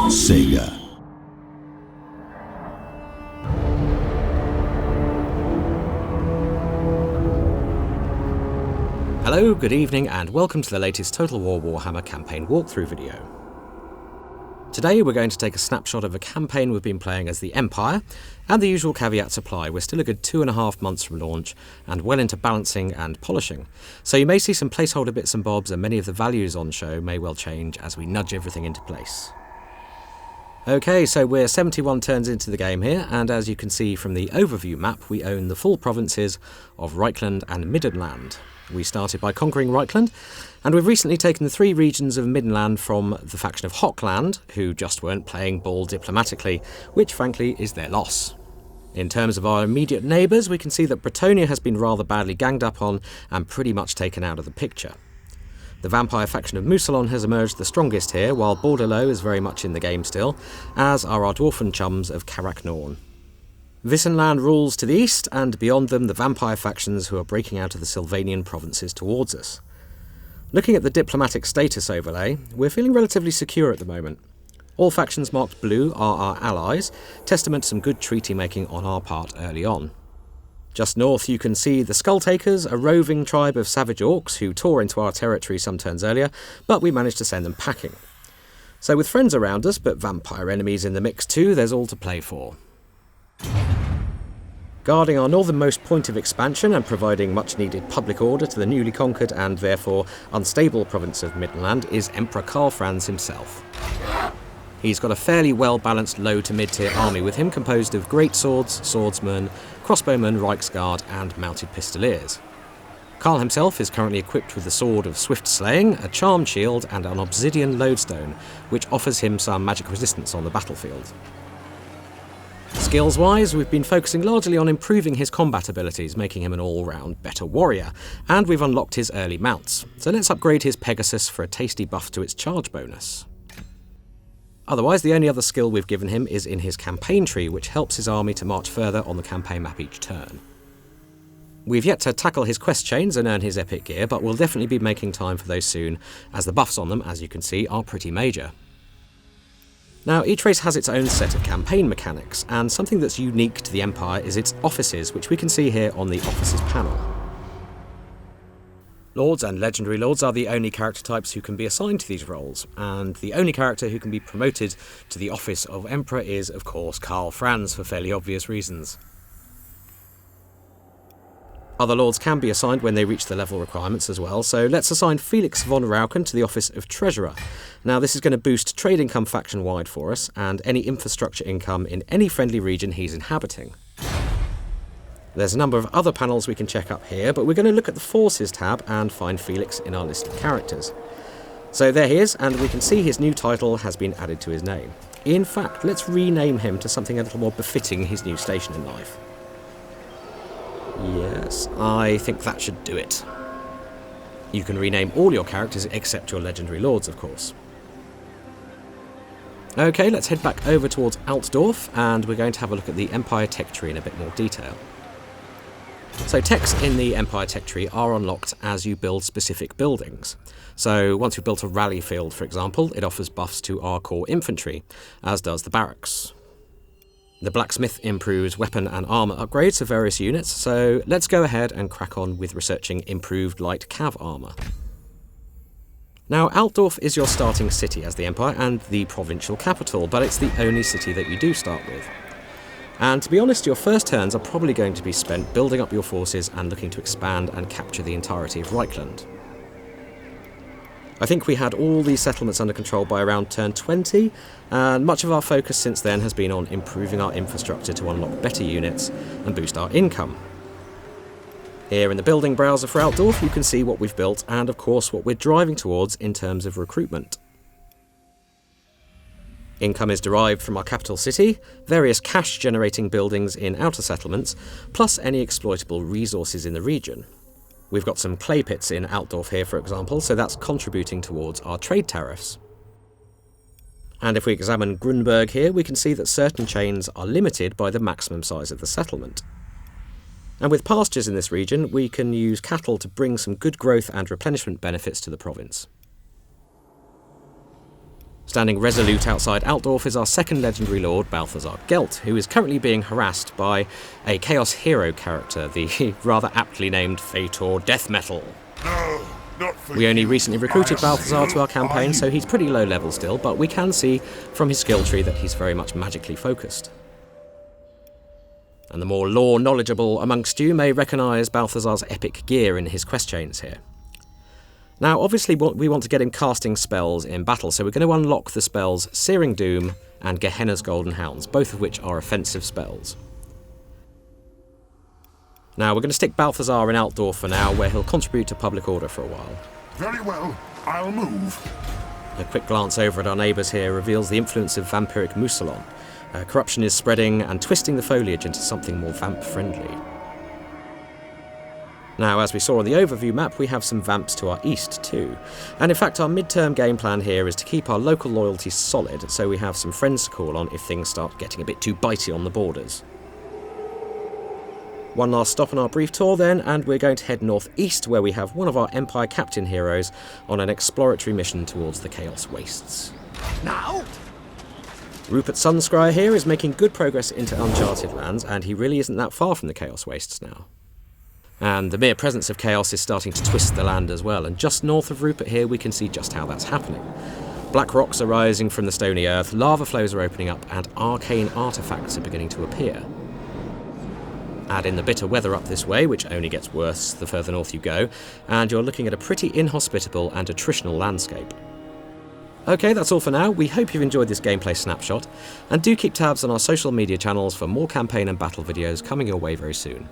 Sega. Hello, good evening, and welcome to the latest Total War Warhammer campaign walkthrough video. Today we're going to take a snapshot of a campaign we've been playing as the Empire, and the usual caveats apply. We're still a good 2.5 months from launch, and well into balancing and polishing. So you may see some placeholder bits and bobs, and many of the values on show may well change as we nudge everything into place. Okay, so we're 71 turns into the game here, and as you can see from the overview map, we own the full provinces of Reichland and Middenland. We started by conquering Reichland, and we've recently taken the 3 regions of Middenland from the faction of Hochland, who just weren't playing ball diplomatically, which frankly is their loss. In terms of our immediate neighbours, we can see that Bretonia has been rather badly ganged up on and pretty much taken out of the picture. The vampire faction of Mousillon has emerged the strongest here, while Bordelot is very much in the game still, as are our dwarfen chums of Carrack-Norn. Wissenland rules to the east, and beyond them the vampire factions who are breaking out of the Sylvanian provinces towards us. Looking at the diplomatic status overlay, we're feeling relatively secure at the moment. All factions marked blue are our allies, testament to some good treaty making on our part early on. Just north you can see the Skulltakers, a roving tribe of savage orcs who tore into our territory some turns earlier, but we managed to send them packing. So with friends around us, but vampire enemies in the mix too, there's all to play for. Guarding our northernmost point of expansion and providing much-needed public order to the newly conquered and therefore unstable province of Middenland is Emperor Karl Franz himself. He's got a fairly well-balanced low to mid-tier army with him composed of great swords, swordsmen, crossbowmen, Reichsguard and mounted pistoliers. Karl himself is currently equipped with the Sword of Swift Slaying, a charmed shield and an obsidian lodestone, which offers him some magic resistance on the battlefield. Skills-wise, we've been focusing largely on improving his combat abilities, making him an all-round better warrior, and we've unlocked his early mounts, so let's upgrade his Pegasus for a tasty buff to its charge bonus. Otherwise, the only other skill we've given him is in his campaign tree, which helps his army to march further on the campaign map each turn. We've yet to tackle his quest chains and earn his epic gear, but we'll definitely be making time for those soon, as the buffs on them, as you can see, are pretty major. Now, each race has its own set of campaign mechanics, and something that's unique to the Empire is its offices, which we can see here on the offices panel. Lords and Legendary Lords are the only character types who can be assigned to these roles, and the only character who can be promoted to the office of Emperor is, of course, Karl Franz, for fairly obvious reasons. Other lords can be assigned when they reach the level requirements as well, so let's assign Felix von Rauken to the office of Treasurer. Now this is going to boost trade income faction-wide for us, and any infrastructure income in any friendly region he's inhabiting. There's a number of other panels we can check up here, but we're going to look at the Forces tab and find Felix in our list of characters. So there he is, and we can see his new title has been added to his name. In fact, let's rename him to something a little more befitting his new station in life. Yes, I think that should do it. You can rename all your characters except your Legendary Lords, of course. Okay, let's head back over towards Altdorf, and we're going to have a look at the Empire Tech Tree in a bit more detail. So techs in the Empire Tech Tree are unlocked as you build specific buildings. So once you've built a rally field, for example, it offers buffs to our core infantry, as does the barracks. The blacksmith improves weapon and armour upgrades for various units, so let's go ahead and crack on with researching improved light cav armour. Now, Altdorf is your starting city as the Empire and the provincial capital, but it's the only city that you do start with. And to be honest, your first turns are probably going to be spent building up your forces and looking to expand and capture the entirety of Reichland. I think we had all these settlements under control by around turn 20, and much of our focus since then has been on improving our infrastructure to unlock better units and boost our income. Here in the building browser for Altdorf you can see what we've built and of course what we're driving towards in terms of recruitment. Income is derived from our capital city, various cash-generating buildings in outer settlements, plus any exploitable resources in the region. We've got some clay pits in Altdorf here, for example, so that's contributing towards our trade tariffs. And if we examine Grunberg here, we can see that certain chains are limited by the maximum size of the settlement. And with pastures in this region, we can use cattle to bring some good growth and replenishment benefits to the province. Standing resolute outside Altdorf is our second legendary lord, Balthazar Gelt, who is currently being harassed by a Chaos Hero character, the rather aptly named Fator Death Metal. No, not for We only you. recently recruited Balthazar to our campaign, Are so you? he's pretty low level still, but we can see from his skill tree that he's very much magically focused. And the more lore knowledgeable amongst you may recognise Balthazar's epic gear in his quest chains here. Now, obviously we want to get him casting spells in battle, so we're going to unlock the spells Searing Doom and Gehenna's Golden Hounds, both of which are offensive spells. Now, we're going to stick Balthazar in Altdorf for now, where he'll contribute to public order for a while. Very well, I'll move. A quick glance over at our neighbours here reveals the influence of vampiric mousillon. Corruption is spreading and twisting the foliage into something more vamp-friendly. Now, as we saw on the overview map, we have some vamps to our east too. And in fact, our mid-term game plan here is to keep our local loyalty solid, so we have some friends to call on if things start getting a bit too bitey on the borders. One last stop on our brief tour then, and we're going to head northeast, where we have one of our Empire Captain heroes on an exploratory mission towards the Chaos Wastes. Now? Rupert Sunscryer here is making good progress into uncharted lands, and he really isn't that far from the Chaos Wastes now. And the mere presence of chaos is starting to twist the land as well, and just north of Rupert here we can see just how that's happening. Black rocks are rising from the stony earth, lava flows are opening up, and arcane artefacts are beginning to appear. Add in the bitter weather up this way, which only gets worse the further north you go, and you're looking at a pretty inhospitable and attritional landscape. Okay, that's all for now. We hope you've enjoyed this gameplay snapshot, and do keep tabs on our social media channels for more campaign and battle videos coming your way very soon.